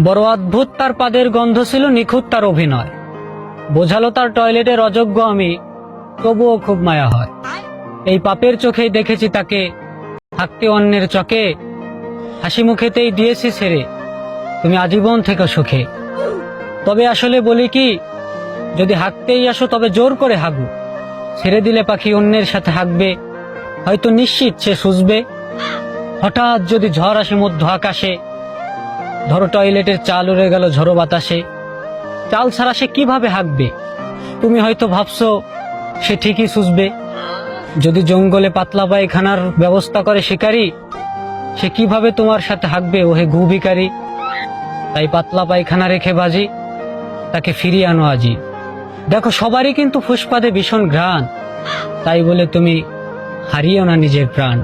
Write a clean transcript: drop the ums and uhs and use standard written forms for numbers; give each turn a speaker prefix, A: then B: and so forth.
A: বড় অদ্ভুত তার পাদের গন্ধ ছিল, নিখুঁত তার অভিনয়। বোঝালো তার টয়লেটের অযোগ্য আমি, তবুও খুব মায়া হয়। এই পাপের চোখেই দেখেছি তাকে থাকতে অন্যের চকে, হাসি মুখেতেই দিয়েছি ছেড়ে, তুমি আজীবন থেকে সুখে। তবে আসলে বলি কি, যদি হাঁকতেই আসো তবে জোর করে হাগু, ছেড়ে দিলে পাখি অন্যের সাথে হাঁকবে, হয়তো নিশ্চিত সে সুঝবে। হঠাৎ যদি ঝড় আসে মধ্য আকাশে, ধরো টয়লেটের চাল উড়ে গেল ঝড়ো বাতাসে, চাল ছাড়া সে কিভাবে হাঁকবে? তুমি হয়তো ভাবছো সে ঠিকই সুঝবে। যদি জঙ্গলে পাতলা পায়খানার ব্যবস্থা করে শিকারী, সে কিভাবে তোমার সাথে হাঁকবে ওহে গু ভিখারি? তাই পাতলা পায়খানা রেখে বাজি, তাকে ফিরিয়ে আনো আজি। দেখো সবারই কিন্তু ফুসপাতে ভীষণ ঘ্রাণ, তাই বলে তুমি হারিয়েও না নিজের প্রাণ।